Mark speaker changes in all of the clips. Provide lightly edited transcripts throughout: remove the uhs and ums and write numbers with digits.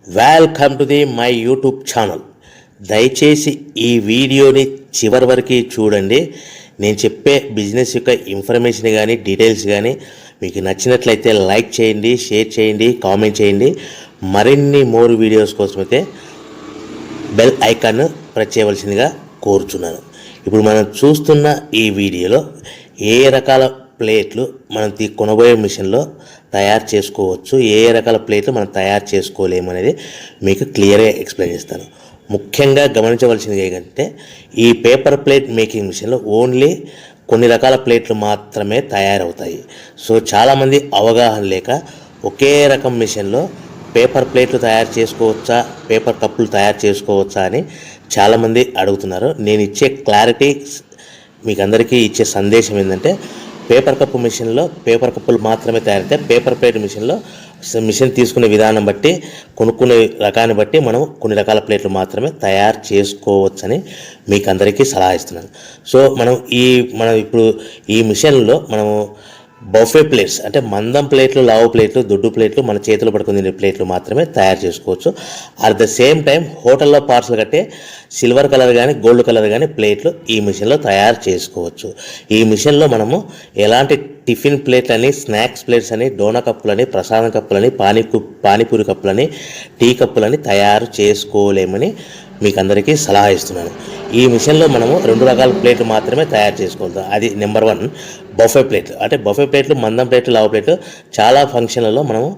Speaker 1: Welcome to my YouTube channel. దయచేసి ఈ వీడియోని చివరి వరకు చూడండి. నేను చెప్పే బిజినెస్ యొక్క ఇన్ఫర్మేషన్ కానీ డీటెయిల్స్ కానీ మీకు నచ్చినట్లయితే లైక్ చేయండి, షేర్ చేయండి, కామెంట్ చేయండి. మరిన్ని మోర్ వీడియోస్ కోసమైతే బెల్ ఐకాన్ ప్రెస్ చేయవలసిందిగా కోరుచున్నాను. ఇప్పుడు మనం చూస్తున్న ఈ వీడియోలో ఏ రకాల ప్లేట్లు మనం కొనబోయే మిషన్లో తయారు చేసుకోవచ్చు, ఏ రకాల ప్లేట్లు మనం తయారు చేసుకోలేమనేది మీకు క్లియర్గా ఎక్స్ప్లెయిన్ చేస్తాను. ముఖ్యంగా గమనించవలసింది ఏంటంటే ఈ పేపర్ ప్లేట్ మేకింగ్ మిషన్లో ఓన్లీ కొన్ని రకాల ప్లేట్లు మాత్రమే తయారవుతాయి. సో చాలామంది అవగాహన లేక ఒకే రకం మిషన్లో పేపర్ ప్లేట్లు తయారు చేసుకోవచ్చా, పేపర్ కప్పులు తయారు చేసుకోవచ్చా అని చాలామంది అడుగుతున్నారు. నేను ఇచ్చే క్లారిటీ మీకు అందరికీ ఇచ్చే సందేశం ఏంటంటే పేపర్ కప్పు మిషన్లో పేపర్ కప్పులు మాత్రమే తయారవుతాయి. పేపర్ ప్లేట్ మిషన్లో మిషన్ తీసుకునే విధానం బట్టి, కొనుక్కునే రకాన్ని బట్టి మనం కొన్ని రకాల ప్లేట్లు మాత్రమే తయారు చేసుకోవచ్చని మీకు అందరికీ సలహా ఇస్తున్నాను. సో మనం ఇప్పుడు ఈ మిషన్లో మనము బఫే ప్లేట్స్ అంటే మందం ప్లేట్లు, లావు ప్లేట్లు, దొడ్డు ప్లేట్లు, మన చేతులు పట్టుకుని తినే ప్లేట్లు మాత్రమే తయారు చేసుకోవచ్చు. అట్ ద సేమ్ టైం హోటల్లో పార్సల్ కట్టే సిల్వర్ కలర్ కానీ గోల్డ్ కలర్ కానీ ప్లేట్లు ఈ మిషన్లో తయారు చేసుకోవచ్చు. ఈ మిషన్లో మనము ఎలాంటి టిఫిన్ ప్లేట్లని, స్నాక్స్ ప్లేట్స్ అని, డోనా కప్పులని, ప్రసాదం కప్పులని, పానీపూరి కప్పులని, టీ కప్పులని తయారు చేసుకోలేమని మీకు అందరికీ సలహా ఇస్తున్నాను. ఈ మిషన్లో మనము 2 రకాల ప్లేట్లు మాత్రమే తయారు చేసుకోగలుగుతాం. అది నెంబర్ 1 బఫే ప్లేట్లు. అంటే బఫే ప్లేట్లు మందం ప్లేట్లు, లావు ప్లేట్లు, చాలా ఫంక్షన్లలో మనము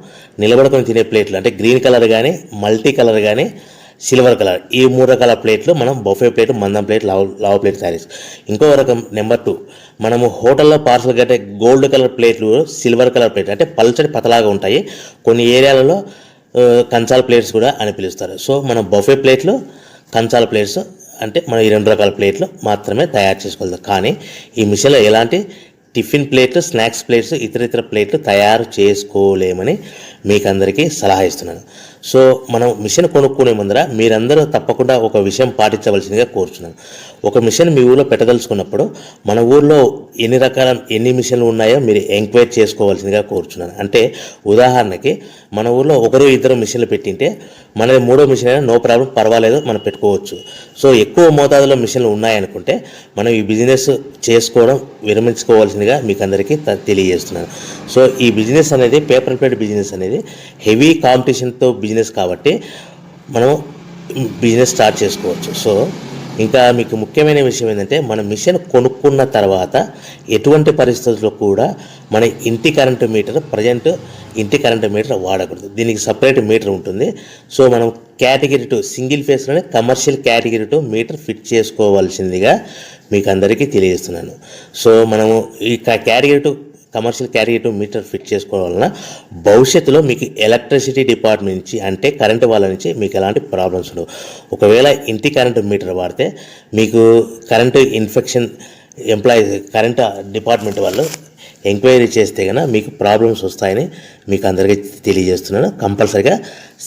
Speaker 1: నిలబడుకొని తినే ప్లేట్లు అంటే గ్రీన్ కలర్ కానీ, మల్టీ కలర్ కానీ, సిల్వర్ కలర్, ఈ 3 రకాల ప్లేట్లు మనం బఫే ప్లేట్, మందం ప్లేట్, లావు ప్లేట్ తయారు చేస్తాం. ఇంకో రకం నెంబర్ 2 మనము హోటల్లో పార్సల్ కట్టే గోల్డ్ కలర్ ప్లేట్లు, సిల్వర్ కలర్ ప్లేట్లు అంటే పల్చడి పతలాగా ఉంటాయి. కొన్ని ఏరియాలలో కంచాల ప్లేట్స్ కూడా అని పిలుస్తారు. సో మనం బఫే ప్లేట్లు, కంచాల ప్లేట్స్ అంటే మనం ఈ 2 రకాల ప్లేట్లు మాత్రమే తయారు చేసుకోగలుగుతాం. కానీ ఈ మిషన్లో ఎలాంటి టిఫిన్ ప్లేట్లు, స్నాక్స్ ప్లేట్స్, ఇతర ప్లేట్లు తయారు చేసుకోలేమని మీకు అందరికీ సలహా ఇస్తున్నాను. సో మనం మిషన్ కొనుక్కునే ముందర మీరందరూ తప్పకుండా ఒక విషయం పాటించవలసిందిగా కోరుచున్నాను. ఒక మిషన్ మీ ఊళ్ళో పెట్టదలుచుకున్నప్పుడు మన ఊళ్ళో ఎన్ని మిషన్లు ఉన్నాయో మీరు ఎంక్వైరీ చేసుకోవాల్సిందిగా కోరుచున్నాను. అంటే ఉదాహరణకి మన ఊళ్ళో 1-2 మిషన్లు పెట్టింటే మనది 3వ మిషన్ అయినా నో ప్రాబ్లం, పర్వాలేదు, మనం పెట్టుకోవచ్చు. సో ఎక్కువ మోతాదులో మిషన్లు ఉన్నాయనుకుంటే మనం ఈ బిజినెస్ చేసుకోవడం విరమించుకోవాల్సిందిగా మీకు అందరికీ తెలియజేస్తున్నాను. సో ఈ బిజినెస్ అనేది పేపర్ ప్లేట్ బిజినెస్ అనేది హెవీ కాంపిటీషన్తో బిజినెస్ కాబట్టి మనం బిజినెస్ స్టార్ట్ చేసుకోవచ్చు. సో ఇంకా మీకు ముఖ్యమైన విషయం ఏంటంటే మన మిషన్ కొనుక్కున్న తర్వాత ఎటువంటి పరిస్థితుల్లో కూడా మన ఇంటి కరెంటు మీటర్, ఇంటి కరెంటు మీటర్ వాడకూడదు. దీనికి సపరేట్ మీటర్ ఉంటుంది. సో మనం కేటగిరీ 2 సింగిల్ ఫేస్లోనే కమర్షియల్ కేటగిరీ 2 మీటర్ ఫిట్ చేసుకోవాల్సిందిగా మీకు అందరికీ తెలియజేస్తున్నాను. సో మనము ఈ category 2 commercial category 2 meter fit చేసుకోవడం వలన భవిష్యత్తులో మీకు ఎలక్ట్రిసిటీ డిపార్ట్మెంట్ నుంచి అంటే కరెంటు వాళ్ళ నుంచి మీకు ఎలాంటి ప్రాబ్లమ్స్ ఉండవు. ఒకవేళ ఇంటి కరెంటు మీటర్ వాడితే మీకు కరెంటు ఇన్ఫెక్షన్ కరెంటు డిపార్ట్మెంట్ వాళ్ళు ఎంక్వైరీ చేస్తే కనుక మీకు ప్రాబ్లమ్స్ వస్తాయని మీకు అందరికీ తెలియజేస్తున్నాను. కంపల్సరీగా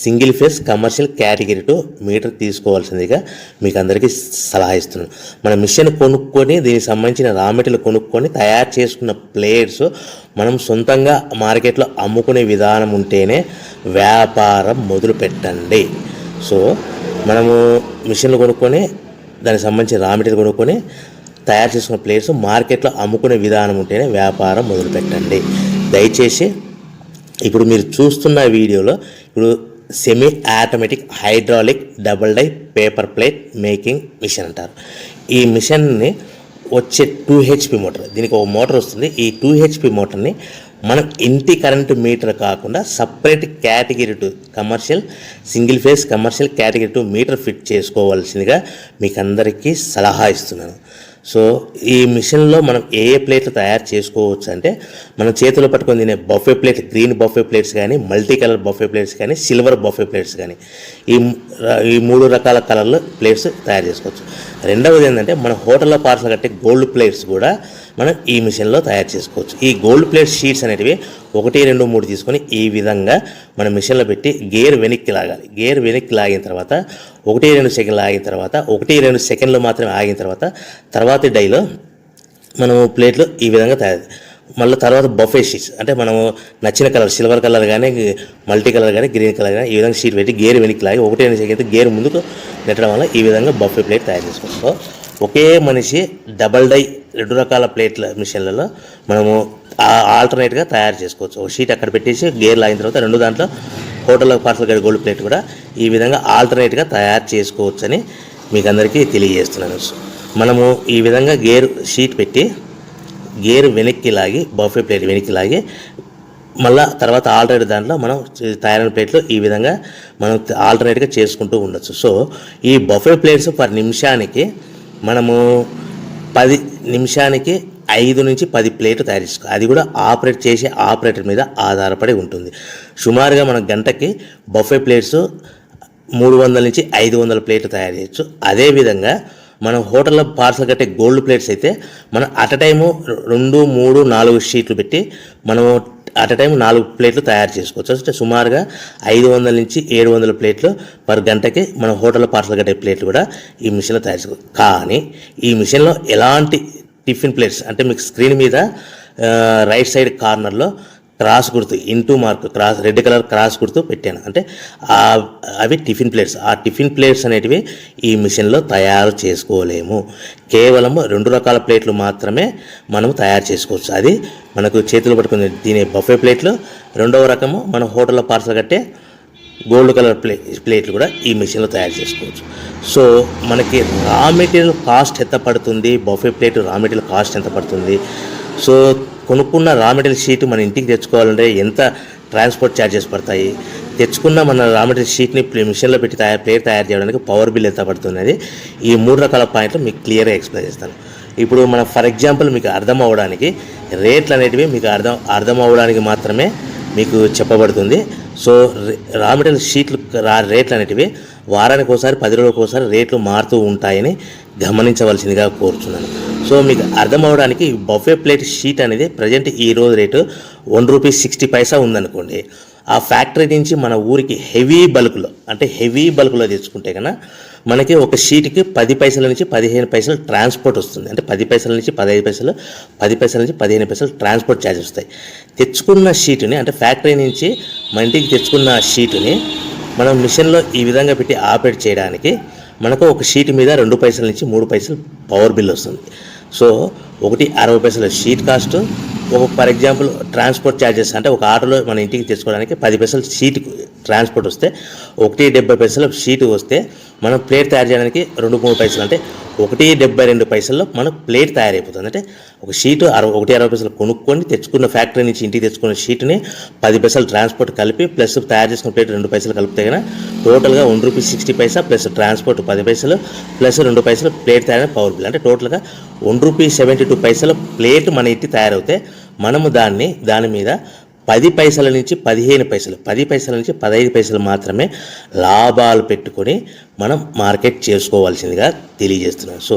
Speaker 1: single phase commercial category 2 meter తీసుకోవాల్సిందిగా మీకు అందరికీ సలహా ఇస్తున్నాను. మన మిషన్ కొనుక్కొని దీనికి సంబంధించిన రా మెటీరియల్ కొనుక్కొని తయారు చేసుకున్న ప్లేట్స్ మనం సొంతంగా మార్కెట్లో అమ్ముకునే విధానం ఉంటేనే వ్యాపారం మొదలు పెట్టండి. సో మనము మిషన్లు కొనుక్కొని దానికి సంబంధించిన రా మెటీరియల్ కొనుక్కొని తయారు చేసుకున్న ప్లేట్స్ మార్కెట్లో అమ్ముకునే విధానం ఉంటేనే వ్యాపారం మొదలుపెట్టండి. దయచేసి ఇప్పుడు మీరు చూస్తున్న వీడియోలో ఇప్పుడు semi automatic hydraulic double die paper plate making machine అంటారు. ఈ మిషన్ని వచ్చే 2 HP మోటార్, దీనికి ఒక మోటార్ వస్తుంది. ఈ 2 HP మోటార్ని మనం ఇంటి కరెంటు మీటర్ కాకుండా separate category 2 commercial single phase commercial category 2 meter fit చేసుకోవాల్సిందిగా మీకు అందరికీ సలహా ఇస్తున్నాను. సో ఈ మిషన్లో మనం ఏ ప్లేట్లు తయారు చేసుకోవచ్చు అంటే మనం చేతిలో పట్టుకొని తినే buffet plate, green buffet plates కానీ, మల్టీ కలర్ బఫే ప్లేట్స్ కానీ, సిల్వర్ బఫే ప్లేట్స్ కానీ, ఈ 3 రకాల కలర్లు ప్లేట్స్ తయారు చేసుకోవచ్చు. రెండవది ఏంటంటే మన హోటల్లో పార్సల్ కట్టే గోల్డ్ ప్లేట్స్ కూడా మనం ఈ మిషన్లో తయారు చేసుకోవచ్చు. ఈ గోల్డ్ ప్లేట్ షీట్స్ అనేటివి 1, 2, 3 తీసుకొని ఈ విధంగా మన మిషన్లో పెట్టి గేర్ వెనక్కి లాగాలి. గేర్ వెనక్కి లాగిన తర్వాత 1-2 సెకండ్లు ఆగిన తర్వాత 1-2 సెకండ్లు మాత్రమే ఆగిన తర్వాత తర్వాతి డైలో మనము ప్లేట్లు ఈ విధంగా తయారు మళ్ళీ తర్వాత బఫే షీట్స్ అంటే మనము నచ్చిన కలర్ సిల్వర్ కలర్ కానీ మల్టీ కలర్ కానీ గ్రీన్ కలర్ కానీ ఈ విధంగా షీట్ పెట్టి గేర్ వెనక్కి లాగి ఒకటే అయితే గేర్ ముందుకు నెట్టడం వల్ల ఈ విధంగా బఫే ప్లేట్ తయారు చేసుకోవచ్చు. సో ఒకే మనిషి డబల్ డై 2 రకాల ప్లేట్ల మిషన్లలో మనము ఆల్టర్నేట్గా తయారు చేసుకోవచ్చు. ఒక షీట్ అక్కడ పెట్టేసి గేర్ లాగిన తర్వాత 2 దాంట్లో హోటల్లో పార్సల్ గడి గోల్డ్ ప్లేట్ కూడా ఈ విధంగా ఆల్టర్నేట్గా తయారు చేసుకోవచ్చని మీకు అందరికీ తెలియజేస్తున్నాను. మనము ఈ విధంగా గేర్ షీట్ పెట్టి గేర్ వెనక్కి లాగి బఫే ప్లేట్ వెనక్కి లాగి మళ్ళీ తర్వాత ఆల్టర్నేట్ దాంట్లో మనం తయారైన ప్లేట్లు ఈ విధంగా మనం ఆల్టర్నేట్గా చేసుకుంటూ ఉండొచ్చు. సో ఈ బఫే ప్లేట్స్ పర్ నిమిషానికి మనము 10 నిమిషానికి 5 నుంచి 10 ప్లేట్లు తయారు చేసుకోవాలి. అది కూడా ఆపరేట్ చేసే ఆపరేటర్ మీద ఆధారపడి ఉంటుంది. సుమారుగా మన గంటకి బఫే ప్లేట్స్ 300 నుంచి 500 ప్లేట్లు తయారు చేయొచ్చు. అదేవిధంగా మనం హోటల్లో పార్సల్ కట్టే గోల్డ్ ప్లేట్స్ అయితే మనం అట్ టైము 2, 3, 4 షీట్లు పెట్టి మనము అట్ టైం 4 ప్లేట్లు తయారు చేసుకోవచ్చు. అంటే సుమారుగా 500 నుంచి 700 ప్లేట్లు పర్ గంటకి మన హోటల్లో పార్సల్ కట్టే ప్లేట్లు కూడా ఈ మిషన్లో తయారు చేసుకోవచ్చు. కానీ ఈ మిషన్లో ఎలాంటి టిఫిన్ ప్లేట్స్ అంటే మీకు స్క్రీన్ మీద రైట్ సైడ్ కార్నర్లో క్రాస్ గుర్తు into mark cross red colour cross గుర్తు పెట్టాను. అంటే అవి టిఫిన్ ప్లేట్స్. ఆ టిఫిన్ ప్లేట్స్ అనేటివి ఈ మిషన్లో తయారు చేసుకోలేము. కేవలం 2 రకాల ప్లేట్లు మాత్రమే మనం తయారు చేసుకోవచ్చు. అది మనకు చేతులు పట్టుకుని తినే బఫే ప్లేట్లు, 2వ రకము మన హోటల్లో పార్సల్ కట్టే గోల్డ్ కలర్ ప్లేట్లు కూడా ఈ మిషన్లో తయారు చేసుకోవచ్చు. సో మనకి రా మెటీరియల్ కాస్ట్ ఎంత పడుతుంది, buffet plate raw material cost ఎంత పడుతుంది, సో కొనుక్కున్న రా మెటీరియల్ షీట్ మన ఇంటికి తెచ్చుకోవాలంటే ఎంత ట్రాన్స్పోర్ట్ ఛార్జెస్ పడతాయి, తెచ్చుకున్న మన రా మెటీరియల్ షీట్ని మిషన్లో పెట్టి ప్లేట్ తయారు చేయడానికి పవర్ బిల్ ఎంత పడుతున్నది, ఈ 3 రకాల పాయింట్లు మీకు క్లియర్గా ఎక్స్ప్లెయిన్ చేస్తాను. ఇప్పుడు మనం ఫర్ ఎగ్జాంపుల్ మీకు అర్థం అవ్వడానికి రేట్లు అనేటివి మీకు అర్థం అవ్వడానికి మాత్రమే మీకు చెప్పబడుతుంది. సో రా మెటీరియల్ షీట్లు రేట్లు అనేటివి వారానికి ఒకసారి 10 రోజులకు ఒకసారి రేట్లు మారుతూ ఉంటాయని గమనించవలసిందిగా కోరుతున్నాను. సో మీకు అర్థం అవ్వడానికి బఫే ప్లేట్ షీట్ అనేది ప్రజెంట్ ఈ రోజు రేటు ₹1.60 ఉందనుకోండి. ఆ ఫ్యాక్టరీ నుంచి మన ఊరికి హెవీ బల్క్లో తెచ్చుకుంటే కన్నా మనకి ఒక షీట్కి 10 పైసల నుంచి 15 పైసలు ట్రాన్స్పోర్ట్ వస్తుంది. అంటే 10 పైసల నుంచి 15 పైసలు, 10 పైసల నుంచి 15 పైసలు ట్రాన్స్పోర్ట్ ఛార్జెస్ వస్తాయి. తెచ్చుకున్న షీటుని అంటే ఫ్యాక్టరీ నుంచి మన ఇంటికి తెచ్చుకున్న షీటుని మనం మిషన్లో ఈ విధంగా పెట్టి ఆపరేట్ చేయడానికి మనకు ఒక షీట్ మీద 2 పైసల నుంచి 3 పైసలు పవర్ బిల్ వస్తుంది. సో ఒకటి 60 పైసల sheet cost, for example transport charges అంటే ఒక ఆటోలో మన ఇంటికి తెచ్చుకోవడానికి 10 పైసలు షీట్ ట్రాన్స్పోర్ట్ వస్తే, 1.70 పైసలు షీట్ వస్తే మనం ప్లేట్ తయారు చేయడానికి 2-3 పైసలు అంటే 1.72 పైసల్లో మనకు ప్లేట్ తయారైపోతుంది. అంటే ఒక షీటు 1.60 పైసలు కొనుక్కొని తెచ్చుకున్న ఫ్యాక్టరీ నుంచి ఇంటికి తెచ్చుకున్న షీట్ని 10 పైసలు ట్రాన్స్పోర్ట్ కలిపి ప్లస్ తయారు చేసుకున్న ప్లేట్ 2 పైసలు కలిపితే కన్నా టోటల్గా ₹1.60 ప్లస్ ట్రాన్స్పోర్ట్ 10 పైసలు ప్లస్ 2 పైసలు ప్లేట్ తయారైన పవర్ బిల్ అంటే టోటల్గా ₹1.72 ప్లేట్ మన ఇంటి తయారవుతే మనము దాని మీద 10 పైసల నుంచి 15 పైసలు, 10 పైసల నుంచి 15 పైసలు మాత్రమే లాభాలు పెట్టుకొని మనం మార్కెట్ చేసుకోవాల్సిందిగా తెలియజేస్తున్నాం. సో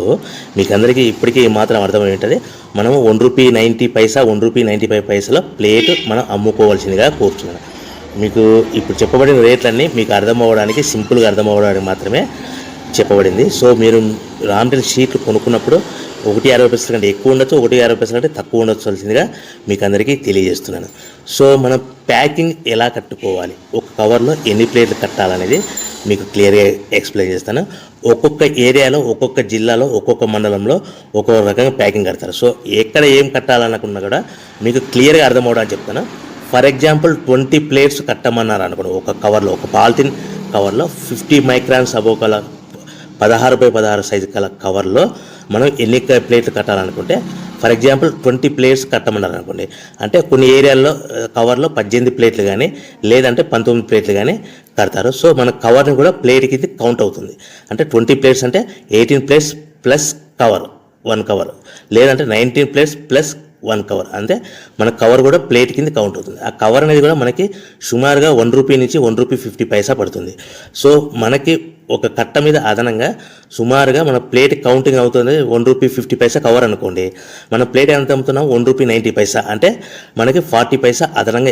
Speaker 1: మీకు అందరికీ ఇప్పటికీ మాత్రం అర్థమై ఉంటుంది. మనము ₹1.90, ₹1.95 ప్లేట్ మనం అమ్ముకోవాల్సిందిగా కోరుతున్నాను. మీకు ఇప్పుడు చెప్పబడిన రేట్లన్నీ మీకు అర్థం అవ్వడానికి, సింపుల్గా అర్థం అవ్వడానికి మాత్రమే చెప్పబడింది. సో మీరు రా మెటీరియల్ షీట్లు కొనుక్కున్నప్పుడు ₹1.60 కంటే ఎక్కువ ఉండొచ్చు, ₹1.60 కంటే తక్కువ ఉండొచ్చువలసిందిగా మీకు అందరికీ తెలియజేస్తున్నాను. సో మనం ప్యాకింగ్ ఎలా కట్టుకోవాలి, ఒక కవర్లో ఎన్ని ప్లేట్లు కట్టాలనేది మీకు క్లియర్గా ఎక్స్ప్లెయిన్ చేస్తాను. ఒక్కొక్క ఏరియాలో, ఒక్కొక్క జిల్లాలో, ఒక్కొక్క మండలంలో ఒక్కొక్క రకంగా ప్యాకింగ్ కడతారు. సో ఎక్కడ ఏం కట్టాలనుకున్నా కూడా మీకు క్లియర్గా అర్థం అవ్వడానికి చెప్తాను. ఫర్ ఎగ్జాంపుల్ 20 ప్లేట్స్ కట్టమన్నారు అనుకోండి, ఒక కవర్లో, ఒక పాలిథిన్ కవర్లో 50 మైక్రాన్స్ అబోవ్ కల 16x16 సైజు కల కవర్లో మనం ఎన్ని ప్లేట్లు కట్టాలనుకుంటే, ఫర్ ఎగ్జాంపుల్ 20 ప్లేట్స్ కట్టమన్నారు అనుకోండి, అంటే కొన్ని ఏరియాల్లో కవర్లో 18 ప్లేట్లు కానీ లేదంటే 19 ప్లేట్లు కానీ కడతారు. సో మన కవర్ని కూడా ప్లేట్కి ఇది కౌంట్ అవుతుంది. అంటే 20 ప్లేట్స్ అంటే 18 ప్లేట్స్ ప్లస్ కవర్ 1 కవర్, లేదంటే 19 ప్లేట్స్ ప్లస్ 1 కవర్, అంటే మన కవర్ కూడా ప్లేట్ కింద కౌంట్ అవుతుంది. ఆ కవర్ అనేది కూడా మనకి సుమారుగా ₹1 నుంచి ₹1.50 పడుతుంది. సో మనకి ఒక కట్ట మీద అదనంగా సుమారుగా మన ప్లేట్ కౌంటింగ్ అవుతుంది ₹1.50 కవర్ అనుకోండి, మన ప్లేట్ ఎంత అమ్ముతున్నాం ₹1.90, అంటే మనకి 40 పైసా అదనంగా